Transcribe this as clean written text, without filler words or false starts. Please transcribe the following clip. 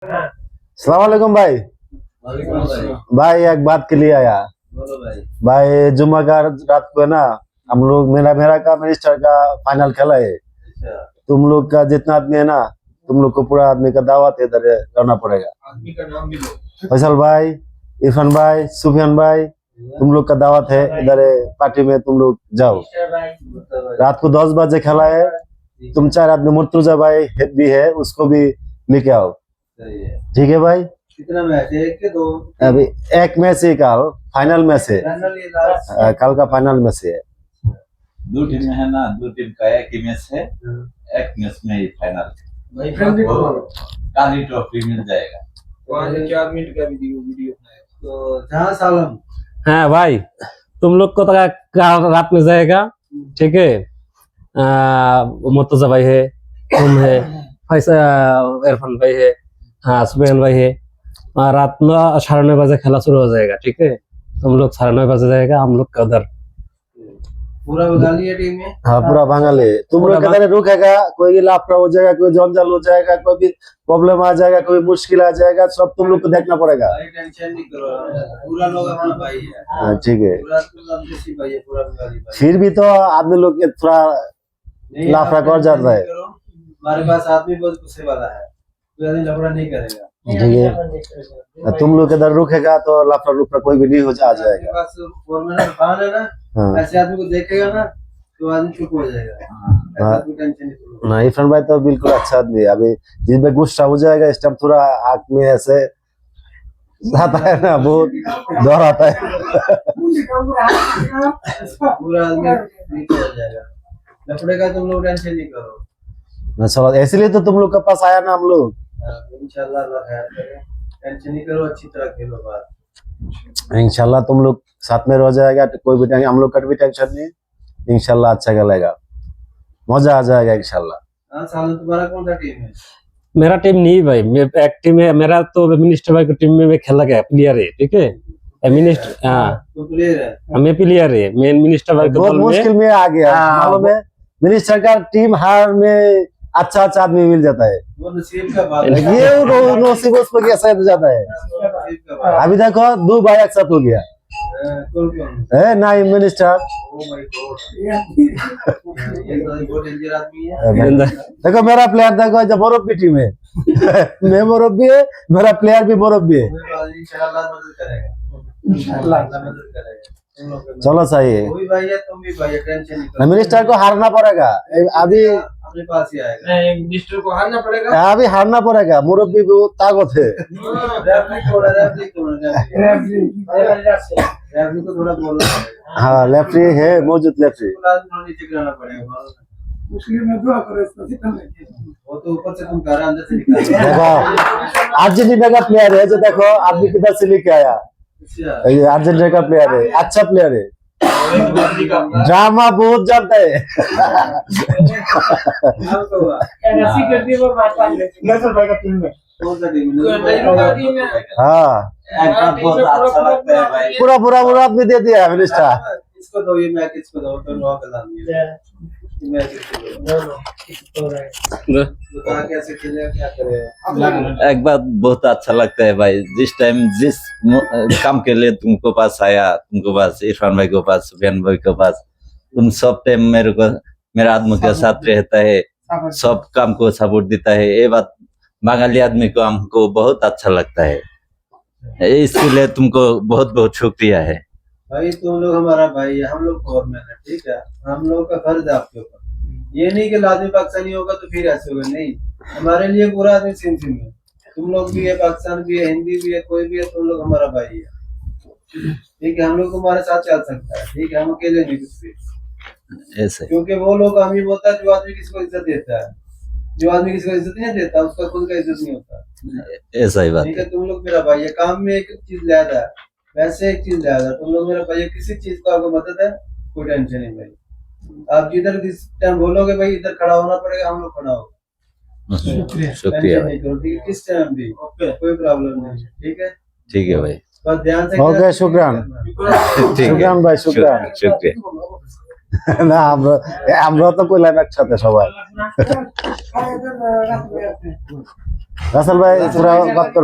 अस्सलाम वालेकुम भाई। भाई एक बात के लिए आया भाई। जुम्मा का रात को है ना, हम लोग मेरा मेरा का मिनिस्टर का फाइनल खेला है। तुम लोग का जितना आदमी है ना, तुम लोग को पूरा आदमी का दावत है, इधर रहना पड़ेगा। आदमी का नाम भी लो। फैसल भाई, इरफान भाई, सुफियान भाई, तुम लोग का दावत है, इधर पार्टी में तुम लोग जाओ। रात को 10 बजे खेला है। तुम 4 आदमी, मुर्तुजा भाई भी है, उसको भी लेके आओ। ठीक है भाई। कितना मैच है? एक के दो? अभी एक मैच है, कल फाइनल मैच है। कल का फाइनल मैच है। दो टीम है ना, दो टीम का एक ही मैच है, एक मैच में ही फाइनल। भाई काली ट्रॉफी मिल जाएगा। वहाँ से 4 मिनट का वीडियो तो जहाँ सालम। हाँ भाई, तुम लोग को तो रात में जाएगा, ठीक है। मुर्तजा भाई है, तुम है, इरफान भाई है, हाँ सुबैन भाई है। रात में 9:30 बजे खेला शुरू हो जाएगा, ठीक है। तुम लोग 9:30 बजे जाएगा, हम लोग का उधर पूरा बंगाली है टीम में। हाँ पूरा बंगाली। तुम लोग किधर रुकेगा, कोई लापता हो जाएगा, कोई जंजाल हो जाएगा, कोई भी प्रॉब्लम आ जाएगा, कोई मुश्किल आ जाएगा, सब तुम लोग को देखना पड़ेगा। टेंशन नहीं करो, पूरा लोग हमारा भाई है। हाँ ठीक है। पूरा देसी भाई है, पूरा बंगाली भाई। फिर भी तो आदमी लोग थोड़ा लाफड़ा कर जाता है। हमारे पास आदमी बहुत गुस्से वाला है, कोई आदमी लफड़ा नहीं करेगा। ठीक है। तुम लोग इधर रुकेगा तो लाफड़ा रुपड़ा कोई भी नहीं हो आ जाएगा। है ना, हाँ। ऐसे आदमी को देखेगा ना तो आदमी चुप हो जाएगा। ऐसा कोई टेंशन नहीं करो। ना इरफान भाई तो बिल्कुल अच्छा आदमी है। अभी जिसमें गुस्सा हो जाएगा, इस टाइम थोड़ा आँख में ऐसे आता है ना, बहुत डर आता है। पूरा आदमी नीचे हो जाएगा। लफड़े का तुम लोग टेंशन नहीं करो। चलो इसलिए तो तुम लोग के पास आया ना हम लोग। इंशाल्लाह अल्लाह खैर करे, टेंशन नहीं करो, अच्छी तरह खेलो बात। इंशाल्लाह तुम लोग साथ में रह जाएगा, कोई भी टेंशन, हम लोग का भी टेंशन नहीं। इंशाल्लाह अच्छा खेलेगा, मजा आ जाएगा इंशाल्लाह। हाँ साल तुम्हारा कौन सा टीम है? मेरा टीम नहीं भाई, एक टीम है मेरा, तो मिनिस्टर भाई की टीम में मैं खेला गया, प्लेयर है, ठीक है। मिनिस्टर हाँ तो प्लेयर है, मैं प्लेयर है, मेन मिनिस्टर भाई के बहुत दल में। मुश्किल में आ गया। हाँ, मालूम है, मिनिस्टर का टीम हार में अच्छा अच्छा आदमी मिल जाता है। वो नसीब का बात है। ये नसीब उस पर कैसे हो जाता है। नसीब का बात अभी देखो 2 बार एक साथ हो गया है। कौन है ना मिनिस्टर। ओ माय गॉड, ये तो बहुत डेंजर आदमी है। देखो मेरा प्लेयर देखो, जब मुरब्बी टीम है। मैं मुरब्बी है, मेरा प्लेयर भी मुरब्बी है। इंशाल्लाह मदद करेगा, इंशाल्लाह मदद करेगा। चलो सही है। कोई भाई है, तुम भी भाई है, टेंशन नहीं करो। मिनिस्टर को हारना पड़ेगा अभी। अपने पास ही आएगा। नहीं, मिनिस्टर को हारना पड़ेगा। अभी हारना पड़ेगा, मुरब्बी भी ताकत है। रेफरी को थोड़ा बोलना पड़ेगा। हाँ लेफ्टी है, मौजूद लेफ्टी। नीचे गिराना पड़ेगा। मुस्लिम में दुआ करो, वो तो ऊपर से तुम कर, अंदर से निकाल। देखो अर्जेंटीना का प्लेयर है, जो देखो आदमी किधर से लेके आया। ये अर्जेंटीना का प्लेयर है, अच्छा प्लेयर है, ड्रामा बहुत जानता है। हाँ बहुत अच्छा लगता है भाई। पूरा पूरा पूरा आदमी दे दिया है मिनिस्टर। इसको दो, ये मैच इसको दो, तो नो गलत नहीं है। बता कैसे खेलेगा, क्या करेगा। एक बात बहुत अच्छा लगता है भाई, जिस टाइम जिस काम के लिए तुमको पास आया, तुमको पास इरफान भाई के पास, सुफियान भाई के पास, तुम सब टाइम मेरे को, मेरा आदमी के साथ रहता है, सब काम को सपोर्ट देता है। ये बात बंगाली आदमी को हमको बहुत अच्छा लगता है, इसके लिए तुमको बहुत बहुत शुक्रिया है भाई। तुम लोग हमारा भाई है, हम लोग गवर्नमेंट है, ठीक है। हम लोग का फर्ज है आपके ऊपर। ये नहीं कि लाजमी पाकिस्तानी होगा तो फिर ऐसे होगा, नहीं। हमारे लिए पूरा आदमी सेम सेम है। तुम लोग भी है, पाकिस्तान भी है, हिंदी भी है, कोई भी है, तुम लोग हमारा भाई है, ठीक है। हम लोग तुम्हारे साथ चल सकता है, ठीक है। हम अकेले नहीं कुछ भी, ऐसे। क्योंकि वो लोग अमीर होता है जो आदमी किसी को इज्जत देता है। जो आदमी किसी को इज्जत नहीं देता, उसका खुद का इज्जत नहीं होता। ऐसा ही बात ठीक है। है, तुम लोग मेरा भाई है। काम में एक चीज ज्यादा है, वैसे एक चीज ज्यादा। तुम लोग मेरा भाई है, किसी चीज का आपको मदद है, कोई टेंशन नहीं भाई। आप जिधर जिस टाइम बोलोगे भाई इधर खड़ा होना पड़ेगा, हम लोग खड़ा होगा। शुक्रिया नहीं करो, ठीक है। किस टाइम भी कोई प्रॉब्लम नहीं, ठीक है। ठीक है भाई। बस ध्यान से। ओके शुक्रान। ठीक है। शुक्रान भाई, शुक्रान। शुक्रिया। না আমরা তো কইলাম একসাথে সবাই রাসেল ভাই তোরা বাদ করো।